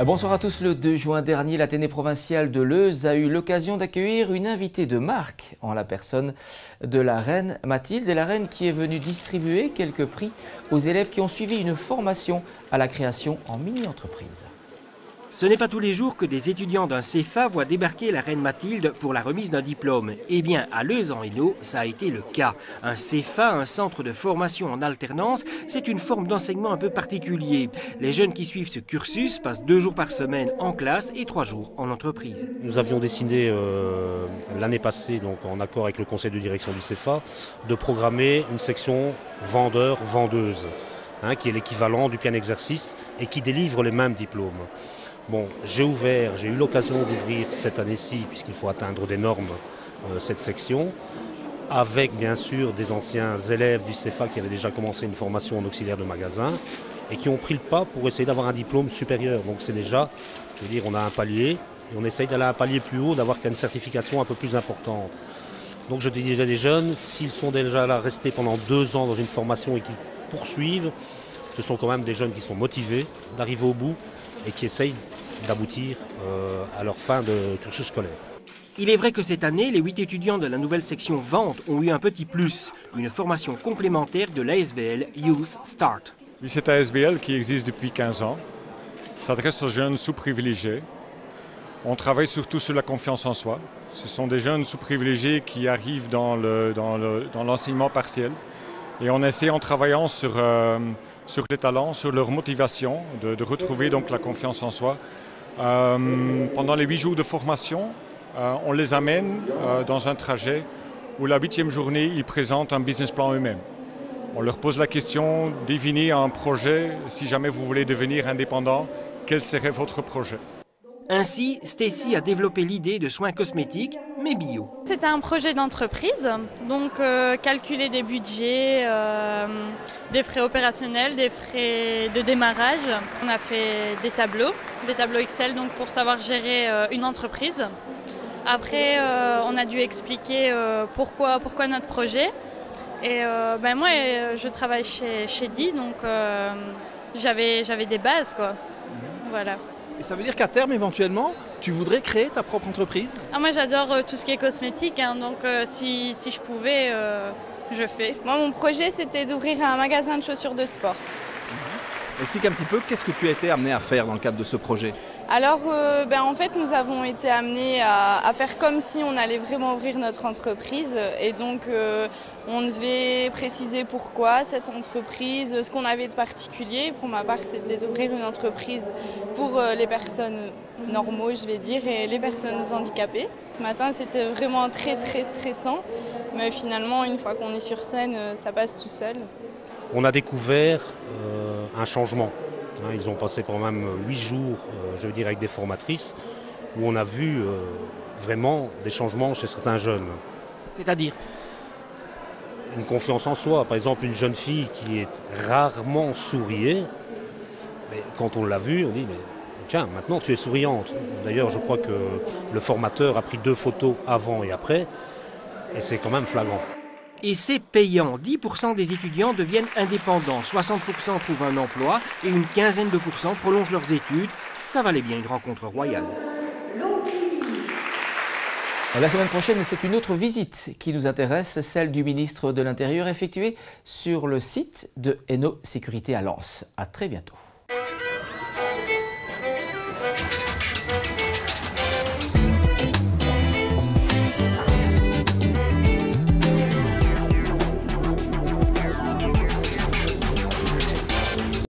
Bonsoir à tous. Le 2 juin dernier, l'Athénée provincial de Leuze a eu l'occasion d'accueillir une invitée de marque en la personne de la reine Mathilde, et la reine qui est venue distribuer quelques prix aux élèves qui ont suivi une formation à la création en mini-entreprise. Ce n'est pas tous les jours que des étudiants d'un CFA voient débarquer la reine Mathilde pour la remise d'un diplôme. Eh bien, à Leuze-en-Hainaut, ça a été le cas. Un CFA, un centre de formation en alternance, c'est une forme d'enseignement un peu particulier. Les jeunes qui suivent ce cursus passent 2 jours par semaine en classe et 3 jours en entreprise. Nous avions décidé l'année passée, donc en accord avec le conseil de direction du CFA, de programmer une section vendeur-vendeuse, qui est l'équivalent du plein exercice et qui délivre les mêmes diplômes. Bon, j'ai eu l'occasion d'ouvrir cette année-ci, puisqu'il faut atteindre des normes, cette section, avec bien sûr des anciens élèves du CFA qui avaient déjà commencé une formation en auxiliaire de magasin et qui ont pris le pas pour essayer d'avoir un diplôme supérieur. Donc c'est déjà, je veux dire, on a un palier et on essaye d'aller à un palier plus haut, d'avoir une certification un peu plus importante. Donc je dis déjà les jeunes, s'ils sont déjà là restés pendant 2 ans dans une formation et qu'ils poursuivent, ce sont quand même des jeunes qui sont motivés d'arriver au bout et qui essayent d'aboutir à leur fin de cursus scolaire. Il est vrai que cette année, les 8 étudiants de la nouvelle section Vente ont eu un petit plus, une formation complémentaire de l'ASBL Youth Start. Oui, cette ASBL qui existe depuis 15 ans s'adresse aux jeunes sous-privilégiés. On travaille surtout sur la confiance en soi. Ce sont des jeunes sous-privilégiés qui arrivent dans l'enseignement partiel. Et on essaie, en travaillant sur les talents, sur leur motivation, de retrouver donc la confiance en soi. Pendant les 8 jours de formation, on les amène dans un trajet où la 8e journée, ils présentent un business plan eux-mêmes. On leur pose la question, définir un projet, si jamais vous voulez devenir indépendant, quel serait votre projet ? Ainsi, Stacy a développé l'idée de soins cosmétiques, mais bio. C'était un projet d'entreprise, donc calculer des budgets, des frais opérationnels, des frais de démarrage. On a fait des tableaux Excel donc pour savoir gérer une entreprise. Après, on a dû expliquer pourquoi notre projet. Et moi, je travaille chez Di, donc j'avais des bases, quoi. Voilà. Et ça veut dire qu'à terme, éventuellement, tu voudrais créer ta propre entreprise ? Moi, j'adore tout ce qui est cosmétique, donc si je pouvais, je fais. Moi, mon projet, c'était d'ouvrir un magasin de chaussures de sport. Explique un petit peu, qu'est-ce que tu as été amené à faire dans le cadre de ce projet ? Alors, en fait, nous avons été amenés à faire comme si on allait vraiment ouvrir notre entreprise. Et donc, on devait préciser pourquoi cette entreprise, ce qu'on avait de particulier. Pour ma part, c'était d'ouvrir une entreprise pour les personnes normaux, je vais dire, et les personnes handicapées. Ce matin, c'était vraiment très, très stressant. Mais finalement, une fois qu'on est sur scène, ça passe tout seul. On a découvert un changement. Ils ont passé quand même 8 jours, je veux dire, avec des formatrices, où on a vu vraiment des changements chez certains jeunes. C'est-à-dire ? Une confiance en soi. Par exemple, une jeune fille qui est rarement souriée, mais quand on l'a vue, on dit mais tiens, maintenant tu es souriante. D'ailleurs, je crois que le formateur a pris 2 photos avant et après, et c'est quand même flagrant. Et c'est payant. 10% des étudiants deviennent indépendants, 60% trouvent un emploi et une quinzaine de pourcents prolongent leurs études. Ça valait bien une rencontre royale. La semaine prochaine, c'est une autre visite qui nous intéresse, celle du ministre de l'Intérieur effectuée sur le site de Hainaut Sécurité à Lens. À très bientôt.